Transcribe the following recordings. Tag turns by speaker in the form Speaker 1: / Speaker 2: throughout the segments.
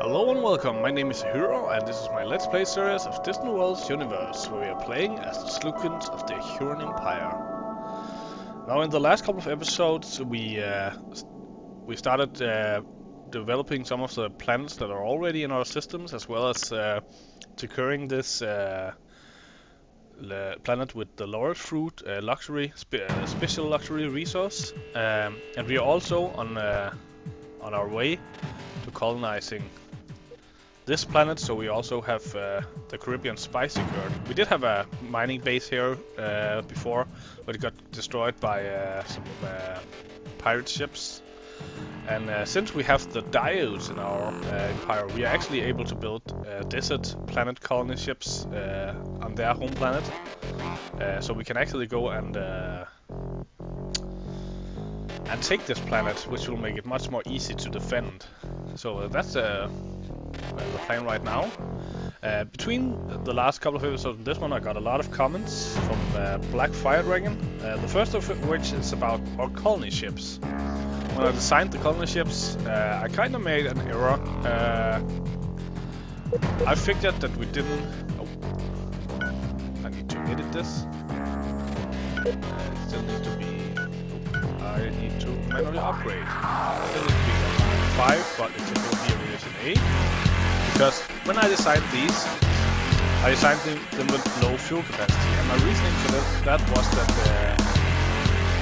Speaker 1: Hello and welcome, my name is Hero and this is my Let's Play series of Distant Worlds Universe, where we are playing as the Slukens of the Huron Empire. Now in the last couple of episodes we started developing some of the planets that are already in our systems, as well as securing this planet with the laurel fruit special luxury resource, and we are also on our way to colonizing this planet, so we also have the Caribbean spice secured. We did have a mining base here before, but it got destroyed by some pirate ships. And since we have the diodes in our empire, we are actually able to build desert planet colony ships on their home planet. So we can actually go and take this planet, which will make it much more easy to defend. So that's the plan right now. Between the last couple of episodes and this one, I got a lot of comments from Black Fire Dragon. The first of which is about our colony ships. When I designed the colony ships, I kind of made an error. I figured that we didn't... Oh, I need to edit this. It still needs to be... I need to manually upgrade. It still needs to be 5, but it will be a revision A. Because when I designed these, I designed them with low fuel capacity, and my reasoning for that was that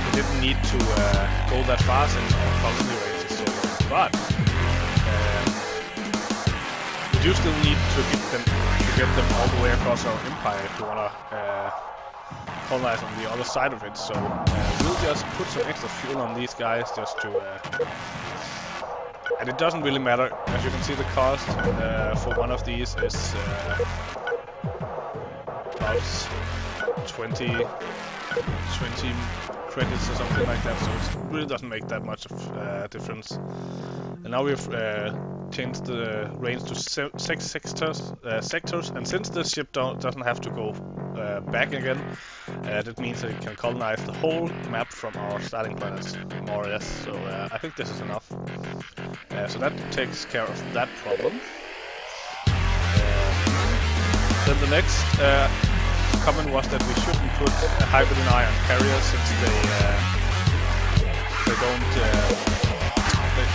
Speaker 1: we didn't need to go that far since our colony rate is so low. But we do still need to get them all the way across our empire if we want to colonize on the other side of it. So we'll just put some extra fuel on these guys just to... and it doesn't really matter. As you can see, the cost for one of these is about 20 credits or something like that, so it really doesn't make that much of difference. And now we've changed the range to 6 sectors, and since the ship doesn't have to go back again, that means that it can colonize the whole map from our starting planets, more or less. So I think this is enough. So that takes care of that problem. Then the next comment was that we shouldn't put a hybrid and ion carriers, since they don't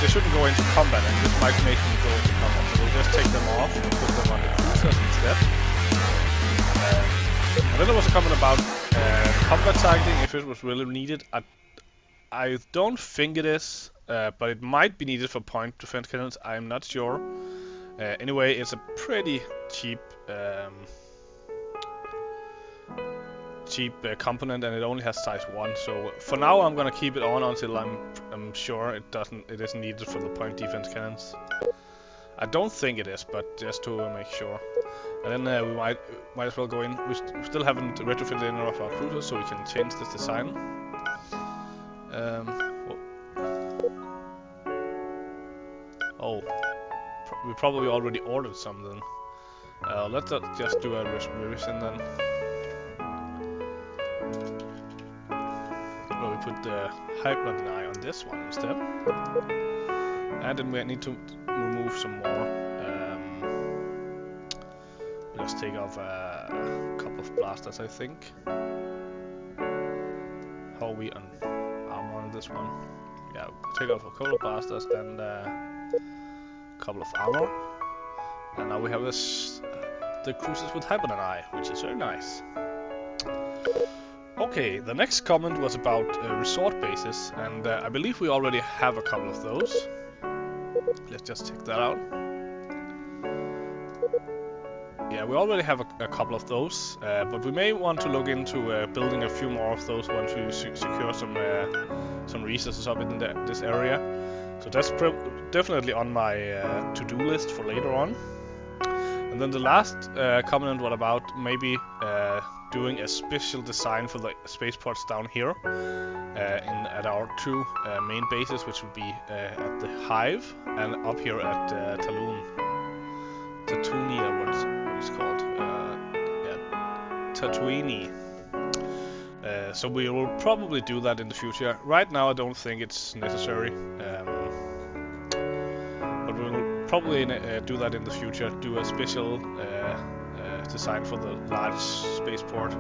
Speaker 1: they shouldn't go into combat, and this might make them go into combat. So we'll just take them off and put them on the cruisers instead. And then there was a comment about combat targeting, if it was really needed. I don't think it is, but it might be needed for point defense cannons. I'm not sure. Anyway, it's a pretty cheap component, and it only has size 1. So for now, I'm gonna keep it on until I'm sure it isn't needed for the point defense cannons. I don't think it is, but just to make sure. And then we might as well go in. We still haven't retrofitted any of our cruisers, so we can change this design. We probably already ordered some then. Let's just do a revision then. Well, we put the hybrid eye on this one instead. And then we need to remove some more. We'll just take off a couple of blasters, I think. How are we on armor on this one? Yeah, we'll take off a couple of blasters and couple of armor, and now we have the cruisers with hybrid eye, which is very nice. Okay, the next comment was about resort bases, and I believe we already have a couple of those. Let's just check that out. Yeah, we already have a couple of those, but we may want to look into building a few more of those once we secure some resources up in this area. So that's definitely on my to-do list for later on. And then the last comment was about maybe doing a special design for the spaceports down here at our 2 main bases, which would be at the Hive and up here at Talon. Tatooine, what it's called. Yeah, Tatooine. So we will probably do that in the future. Right now I don't think it's necessary. But we'll probably do that in the future. Do a special design for the large spaceport,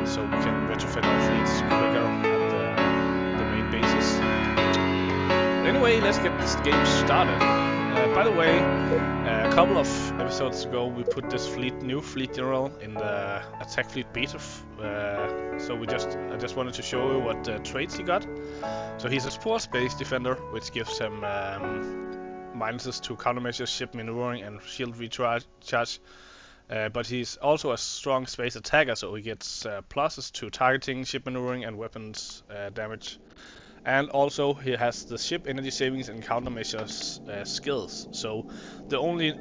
Speaker 1: so we can retrofit our fleets quicker at the main bases. But anyway, let's get this game started. By the way, a couple of episodes ago we put this new fleet general in the attack fleet beta. So I just wanted to show you what traits he got. So he's a poor space defender, which gives him minuses to countermeasures, ship maneuvering, and shield recharge. But he's also a strong space attacker, so he gets pluses to targeting, ship maneuvering, and weapons damage. And also he has the ship energy savings and countermeasures skills. So the only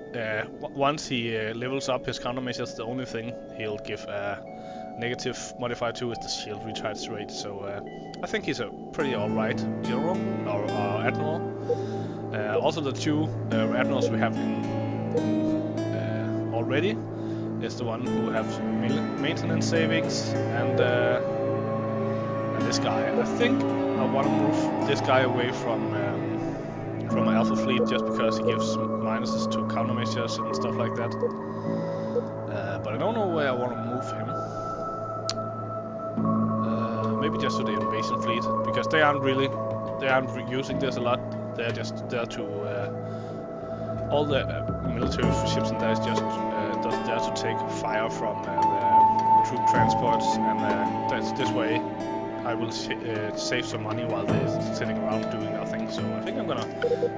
Speaker 1: once he levels up his countermeasures, the only thing he'll give a negative modifier to is the shield recharge rate. So I think he's a pretty alright general or admiral. Also the two admirals we have in already is the one who have maintenance savings and this guy. I think I want to move this guy away from my alpha fleet just because he gives minuses to countermeasures and stuff like that. But I don't know where I want to move him. Maybe just to the invasion fleet, because they aren't using this a lot. They're just there to all the military ships in there is just there to take fire from the troop transports, and that's this way I will save some money while they're sitting around doing nothing. So I think I'm gonna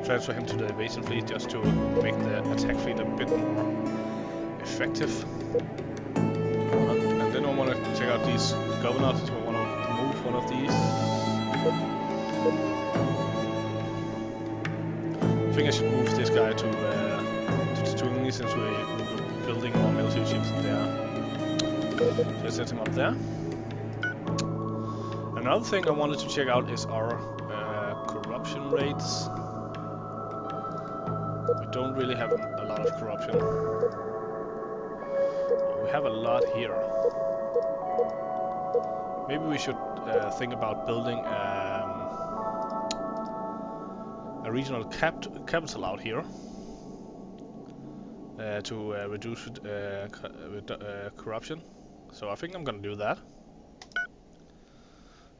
Speaker 1: transfer him to the invasion fleet just to make the attack fleet a bit more effective. And then I want to check out these governors. So I want to move one of these. I think I should move this guy to Sluken since we're building more military ships there. So let's set him up there. Another thing I wanted to check out is our corruption rates. We don't really have a lot of corruption. We have a lot here. Maybe we should think about building a regional capital out here to reduce corruption. So I think I'm gonna do that.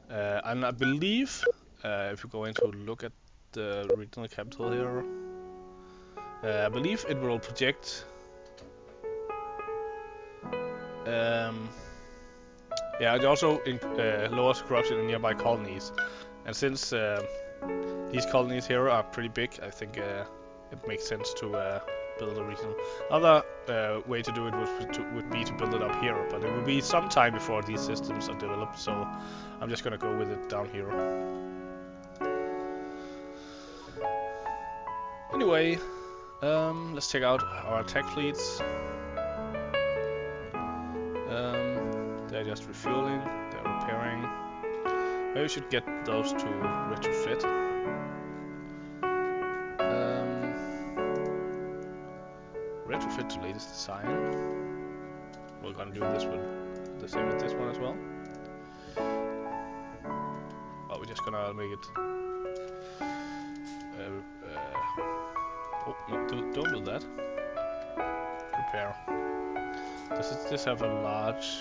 Speaker 1: And I believe, if you go into look at the regional capital here, I believe it will project. Yeah, it also lowers corruption in nearby colonies, and since these colonies here are pretty big, I think it makes sense to build a regional. Other way to do it would be to build it up here, but it will be some time before these systems are developed, so I'm just gonna go with it down here. Anyway, let's check out our attack fleets. They're just refueling, they're repairing. Maybe we should get those to retrofit. Retrofit to latest design. We're gonna do this with the same with this one as well. But we're just gonna make it. Oh no! Don't do that. Repair. Does this have a large?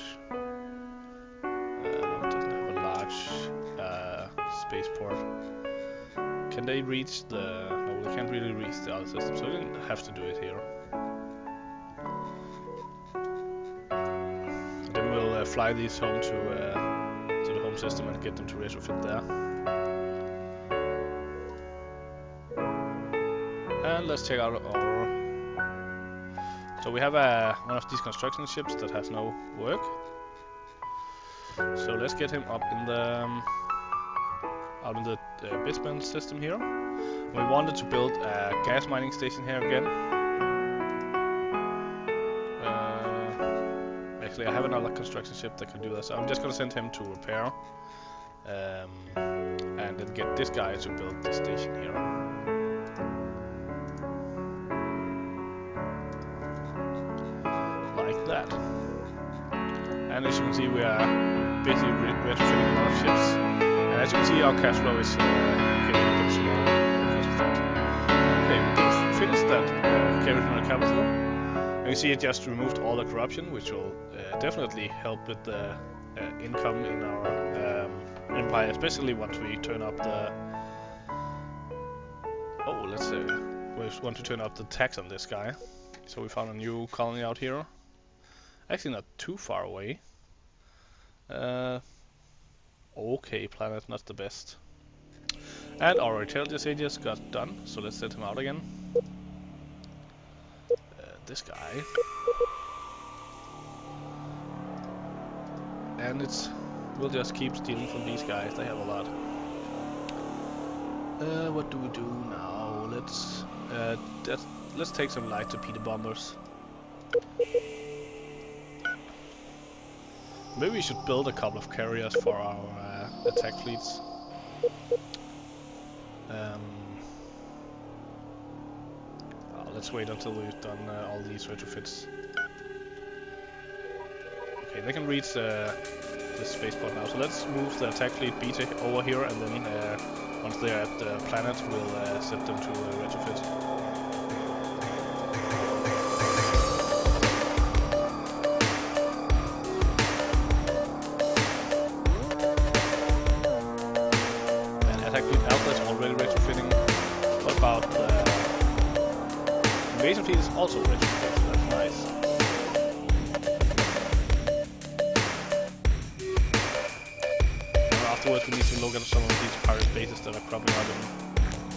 Speaker 1: No, it doesn't have a large spaceport. Can they reach the? No, they can't really reach the other system, so we didn't have to do it here. Then we'll fly these home to the home system and get them to retrofit there. And let's check out our. So we have one of these construction ships that has no work. So let's get him up in the out in the Bisman system here. We wanted to build a gas mining station here again. Actually, I have another construction ship that can do that, so I'm just gonna send him to repair, and then get this guy to build the station here. Like that. And as you can see, we are basically retrofitting a lot of ships. And as you can see, our cash flow is getting a bit smaller because of that. carried from the capital. And you see it just removed all the corruption, which will definitely help with the income in our empire, especially once we turn up the... Oh, let's say we want to turn up the tax on this guy. So we found a new colony out here. Actually not too far away. Okay, planet, not the best. And our intelligence agents got done, so let's set him out again. This guy. And we'll just keep stealing from these guys, they have a lot. What do we do now? Let's take some light torpedo bombers. Maybe we should build a couple of carriers for our attack fleets. Let's wait until we've done all these retrofits. Okay, they can reach the spaceport now, so let's move the attack fleet beta over here, and then once they're at the planet, we'll set them to retrofit. And attack fleet Alpha is already retrofitting. What about invasion fleet is also retrofitting, so that's nice. Afterwards we need to look at some of these pirate bases that are cropping up in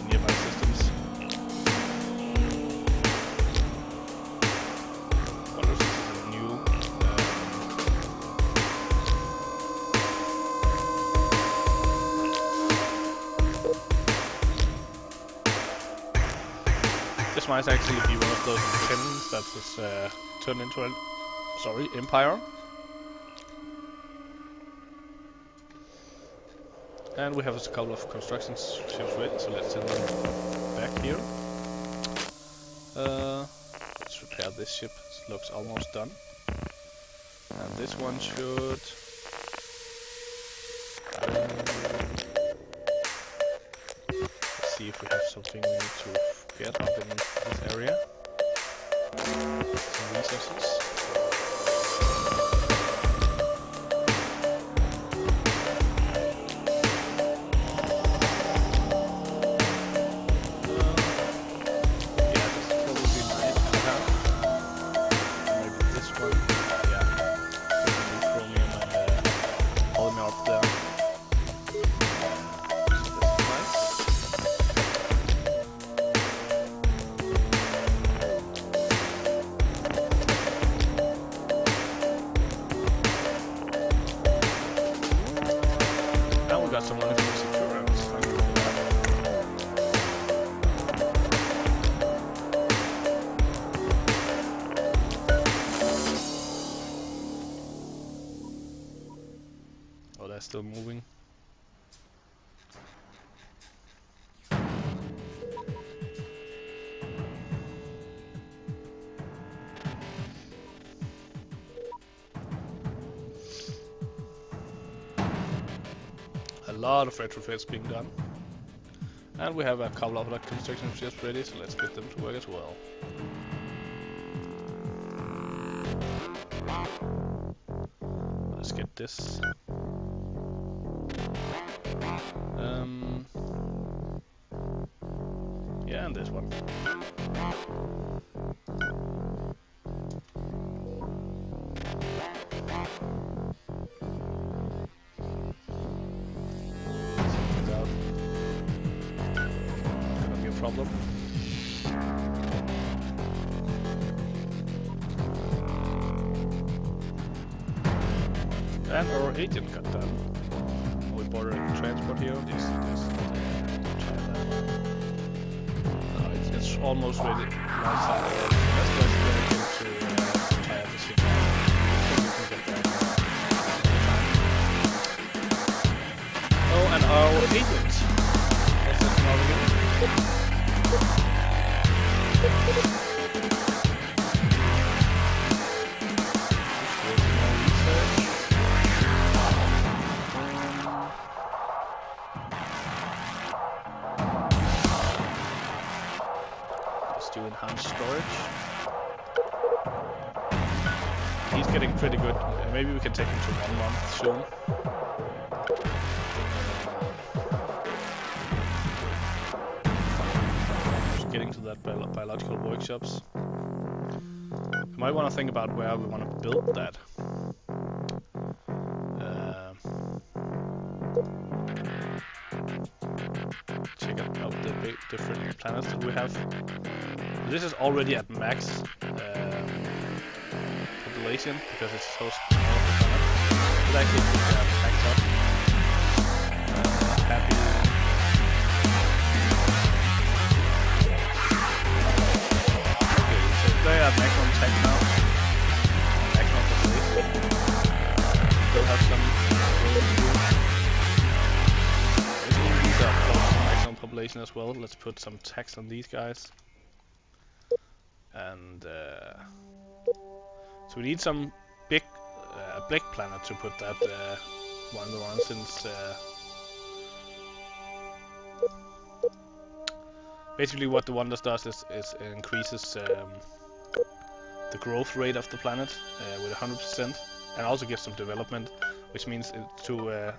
Speaker 1: nearby systems. Wonder if this is a new... This might actually be one of those independents that is turned into an... empire. And we have a couple of construction ships ready, so let's send them back here. Let's repair this ship, it looks almost done. And this one should... let's see if we have something we need to get up in this area. Some resources. Still moving. A lot of retrofits being done. And we have a couple of other construction ships ready, so let's get them to work as well. Let's get this. Yeah, and this one. Gonna be a problem. And our agent got done. We border transport here. Yes, it's almost ready. Let's just get into tire the ship. Oh, and our agent. Let's set him out again. do enhanced storage. He's getting pretty good. Maybe we can take him to 1 month soon. Just getting to that biological workshops. We might want to think about where we want to build that. Check out the big different planets that we have. This is already at max population because it's so small. But actually, max up. Happy. Okay, so they are maximum tech now. Maximum population. Still have some room to do. These are close to maximum population as well. Let's put some tax on these guys. And so we need some big planet to put that one on, since basically what the Wonders does is increases the growth rate of the planet with 100%, and also gives some development, which means to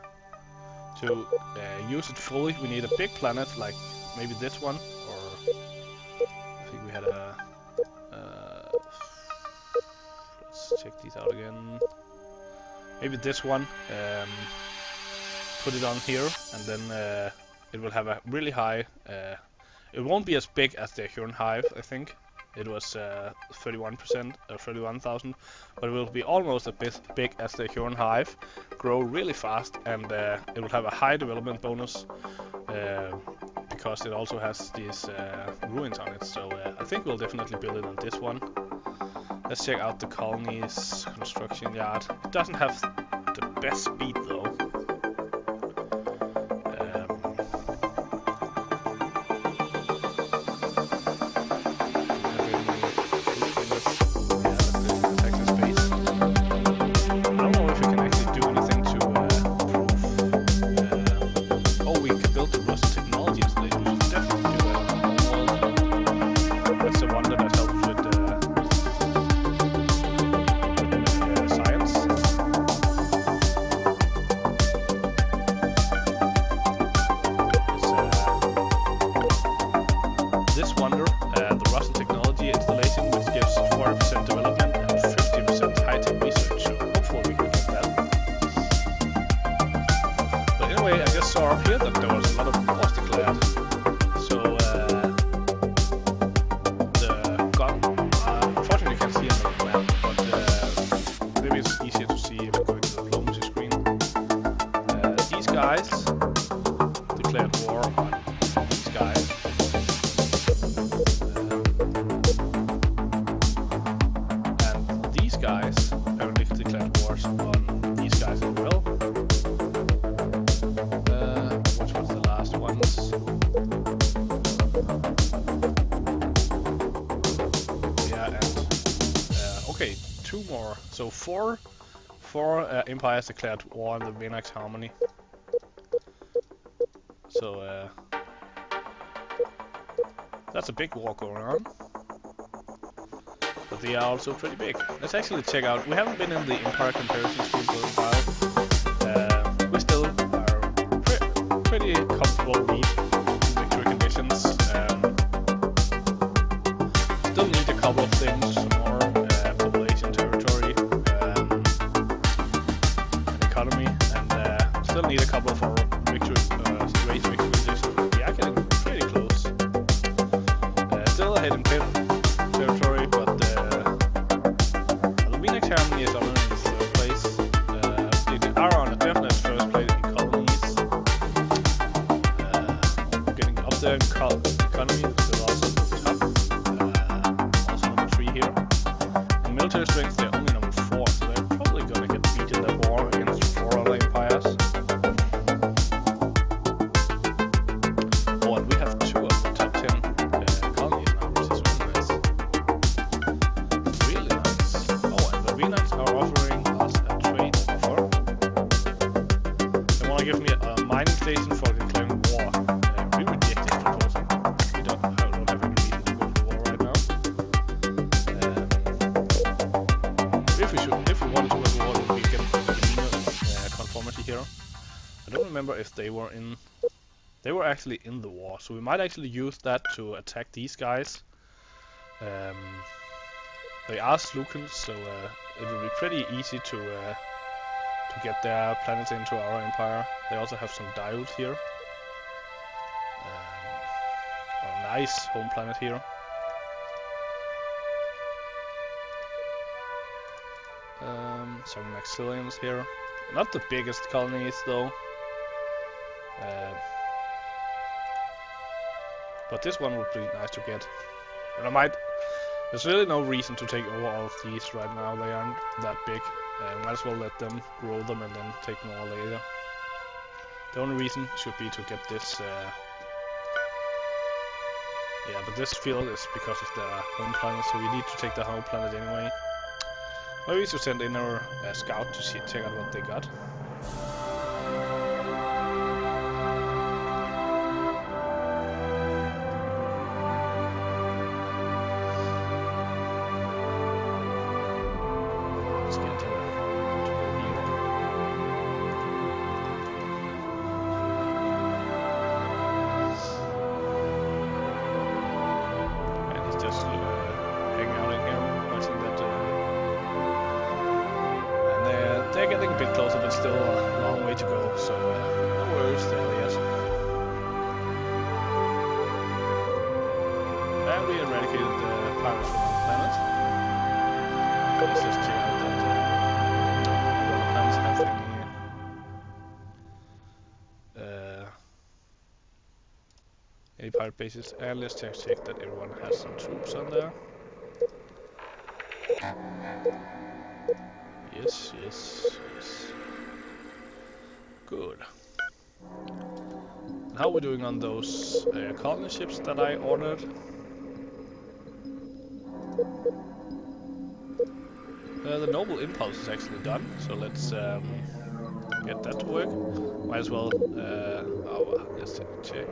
Speaker 1: use it fully we need a big planet like maybe this one, or I think we had a let's check these out again. Maybe this one. Put it on here, and then it will have a really high. It won't be as big as the Huron Hive, I think. It was 31% or 31,000, but it will be almost as big as the Huron Hive. Grow really fast, and it will have a high development bonus because it also has these ruins on it. So I think we'll definitely build it on this one. Let's check out the colony's construction yard. It doesn't have the best speed though. So four empires declared war on the Venax Harmony. So that's a big war going on. But they are also pretty big. Let's actually check out. We haven't been in the empire comparison screen for a while. We still are pretty comfortable with victory conditions. Still need a couple of things. Need a couple of our victory, race victory positions. We are getting pretty close. Still ahead in territory, but the Venax Harmony is on in third place. They are on a definite first place in colonies. Getting up there in economy, still also at the top. Also number 3 here. In military strength, they're only number 4, so they're probably gonna get beat in the war against 4 other empires. Right now. remember if they were in... They were actually in the war, so we might actually use that to attack these guys. They are Slukens, so it will be pretty easy to get their planets into our empire. They also have some diodes here. A nice home planet here. Some maxillians here. Not the biggest colonies though. But this one would be nice to get. But I might... There's really no reason to take over all of these right now. They aren't that big. Might as well let them grow them and then take more later. The only reason should be to get this... Yeah, but this field is because of the home planet, so we need to take the home planet anyway. Maybe we should send in our scout to check out what they got. They're getting a bit closer, but still a long way to go, so no worries there yet. And we eradicated the pirates from our planet. Let's just check out that what the planets have any pirate bases, and let's check that everyone has some troops on there. Yes, yes, yes. Good. And how are we doing on those colony ships that I ordered? The Noble Impulse is actually done, so let's get that to work. Might as well... let's check.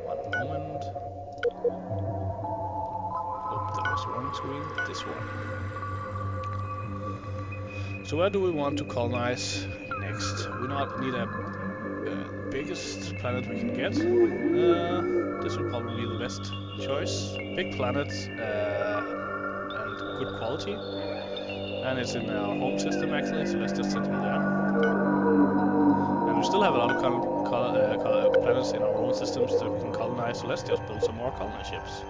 Speaker 1: One moment. Oh, that was the wrong screen. This one. So where do we want to colonize next? We need a biggest planet we can get. This would probably be the best choice. Big planet and good quality. And it's in our home system actually, so let's just send him there. And we still have a lot of planets in our own systems that we can colonize, so let's just build some more colony ships.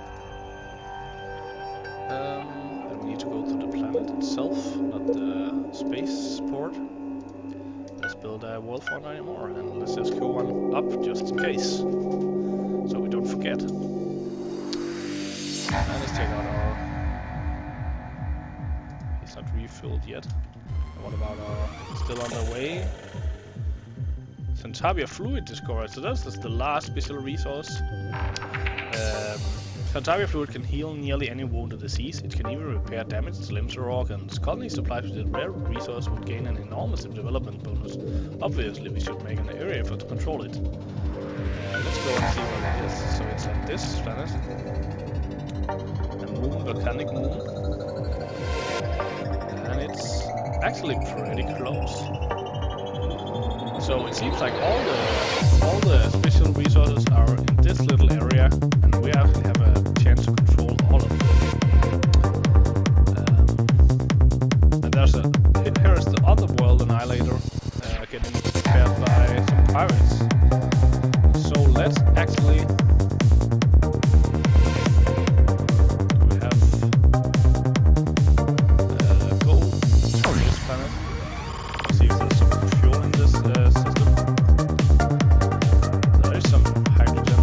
Speaker 1: And we need to go to the planet itself, not the spaceport. Let's build a world fauna anymore, and let's just queue one up just in case, so we don't forget. And let's take out our... He's not refilled yet. And what about our... Still on the way? Centavia fluid discovered, so that's just the last special resource. Centavia fluid can heal nearly any wound or disease. It can even repair damaged limbs or organs. Colony supplied with this rare resource would gain an enormous development bonus. Obviously, we should make an area effort to control it. Let's go and see what it is. So it's on this planet. A moon, volcanic moon. And it's actually pretty close. So it seems like all the special resources are in this little area, and we actually have a chance to control all of them. And there's here is the other world annihilator getting prepared by some pirates. So let's actually go to this planet. See if there's some fuel in this system. There is some hydrogen.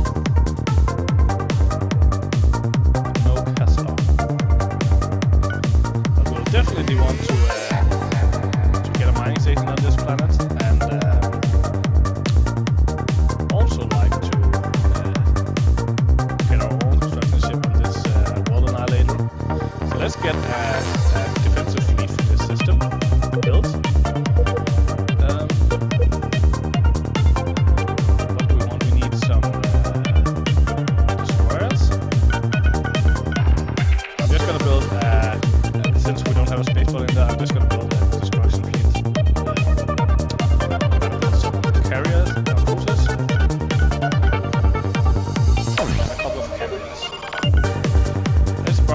Speaker 1: No Tesla. But we'll definitely want to get a mining station on this planet, and also like to get our own construction ship on this world annihilator. So let's get a defensive fleet for this system built.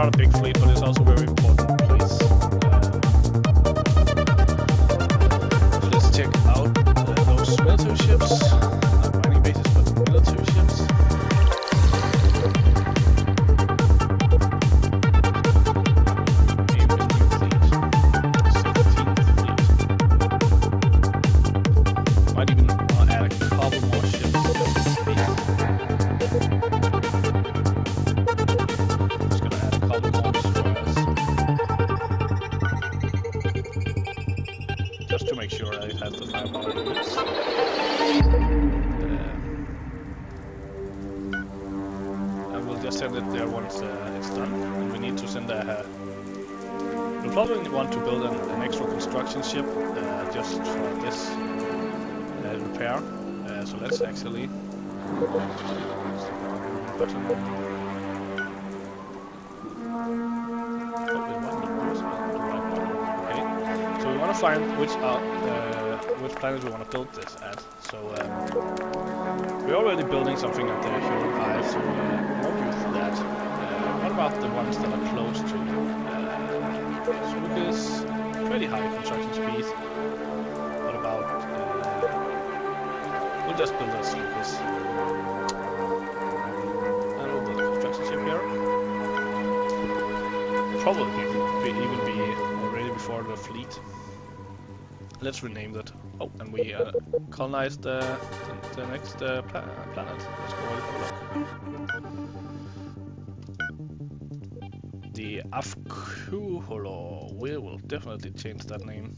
Speaker 1: rather big fleet, but it's also a very important place. So let's check out those military ships. Not mining bases, but military ships. Might even want to add a couple more ships just in case. Just gonna add a couple more squares. Just to make sure that it has the firepower it needs. And we'll just send it there once it's done. And we need to send we'll probably want to build an extra construction ship just for this repair. So let's actually okay. So we want to find which planet we want to build this at. So we're already building something at the Huron Hive, so we won't use that. What about the ones that are close to Slukens? Pretty high construction speed. What about we'll just build a Slukens. And we'll build a construction ship here. Probably even be already before the fleet. Let's rename that. Oh, and we colonize the next planet. Let's go and have a look. The Afkuholo. We will definitely change that name.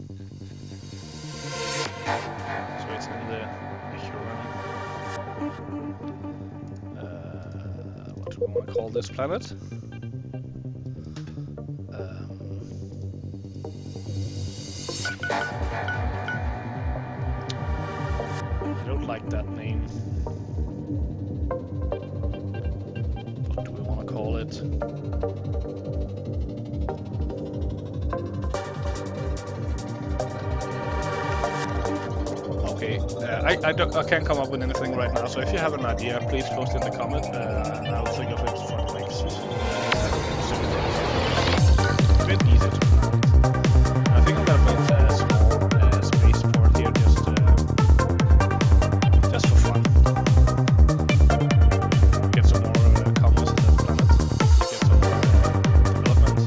Speaker 1: So it's in the Huron. What do we want to call this planet? I don't like that name. What do we want to call it? Okay, I can't come up with anything right now, so if you have an idea, please post in the comment, and I'll think of it for the next a bit easier to pronounce. I think I'm gonna build a small spaceport here, just for fun. Get some more commerce in that planet. Get some more development.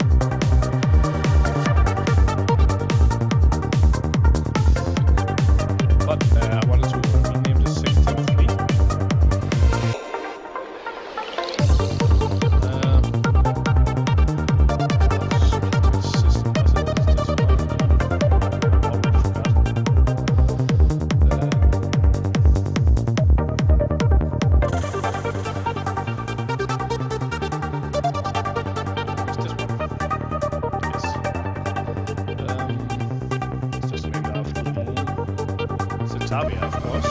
Speaker 1: But I wanted to rename the 16th fleet. Of course.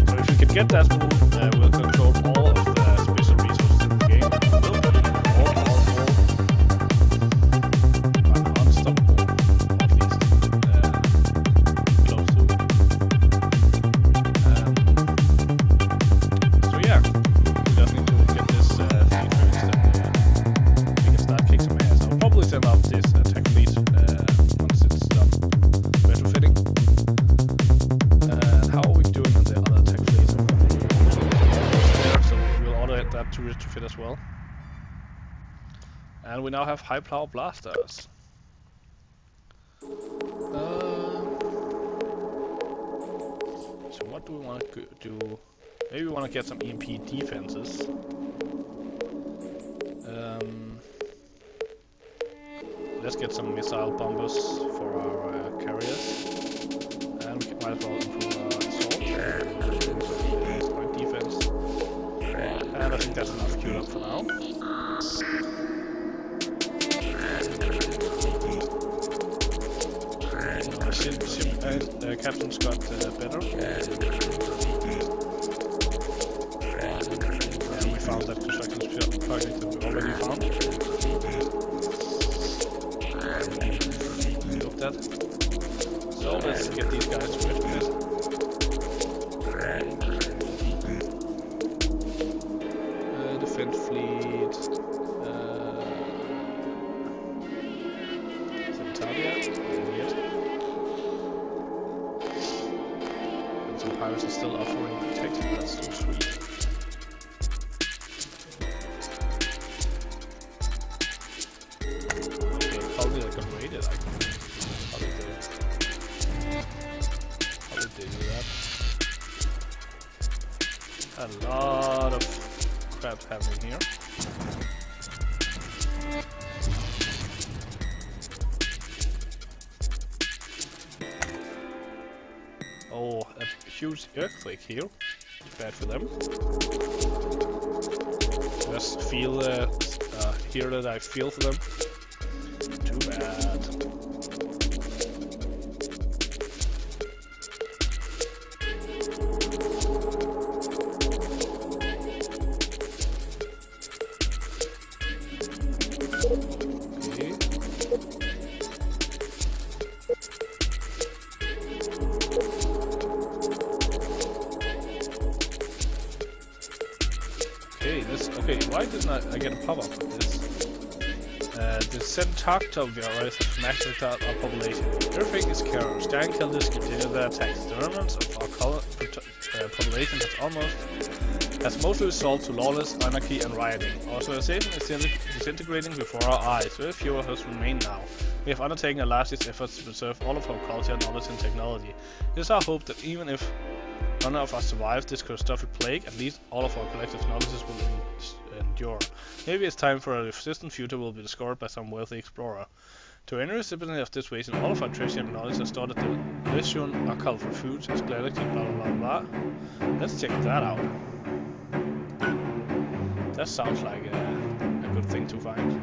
Speaker 1: So if we can get that move, we'll control all of the special resources in the game. We'll be all powerful, unstoppable, at least. Close to. So yeah, we just need to get this fleet fixed and we can start kicking some ass. I'll probably send out this attack fleet once it's done retrofitting. How are we doing on the other attack fleet? So we'll order that to retrofit as well. And we now have high power blasters. So what do we want to do? Maybe we want to get some EMP defenses. Let's get some missile bombers for our carriers. And we might as well improve our assault. Point defense. And I think that's enough queued up for now. The captain's got better. And we found that construction project that we already found. That. So let's get these guys to retrofit. pirates are still offering protection. That's so sweet. Okay, probably like got raided. How did they do that? A lot of crap happening here. Oh, a huge earthquake here. Bad for them. Just feel here that I feel for them. Too bad. Okay, why didn't I get a pop-up with this? The Centaur virus has massacred our population. Everything is chaos. Giant killers continue their attacks. The remnants of our population has mostly resolved to lawless anarchy and rioting. Our civilization is disintegrating before our eyes. Very few of us remain now. We have undertaken a largest efforts to preserve all of our culture, knowledge and technology. It is our hope that even if none of us survives this catastrophic plague, at least all of our collective knowledges will endure. Maybe it's time for a resistant future will be discovered by some wealthy explorer. To any recipient of this reason, all of our treasure and knowledge are stored at the Lesion Occult Refuge, Galactic, blah blah blah blah. Let's check that out. That sounds like a good thing to find.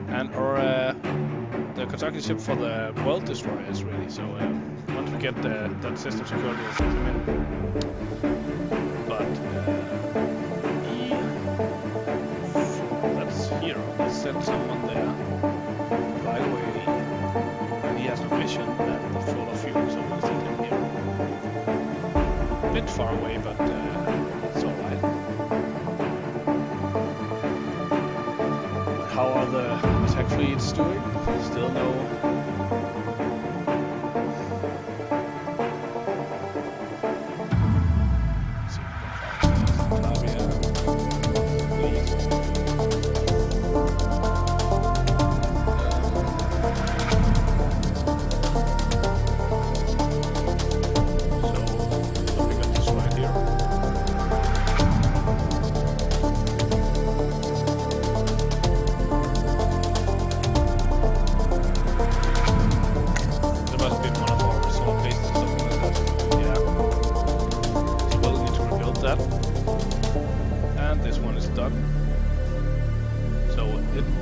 Speaker 1: And our the construction ship for the world destroyer is ready, so once we get that system secured, we'll send him in. But that's here. Let's send someone there right away. And he has a mission that is full of fuel, so we'll send him here. A bit far away, but it's alright. How are the attack fleets doing? Still no.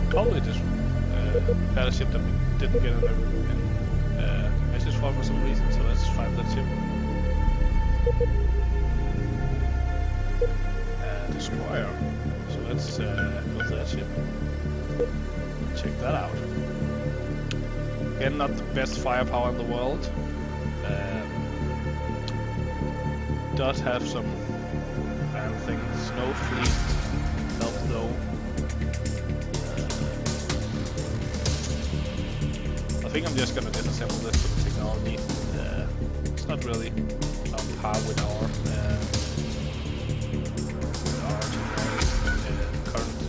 Speaker 1: Probably just had a ship that we didn't get in message for some reason, so let's find that ship. Destroyer. So let's go to that ship. Check that out. Again, not the best firepower in the world. Does have some bad things. No fleet. Help though. I think I'm just gonna disassemble this with the technology. It's not really on par with our current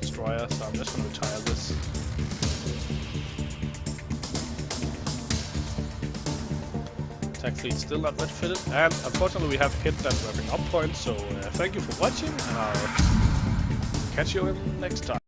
Speaker 1: destroyer, so I'm just gonna retire this. Attack fleet still not retrofitted, and unfortunately we have hit that wrapping up point. So thank you for watching, and I'll catch you in next time.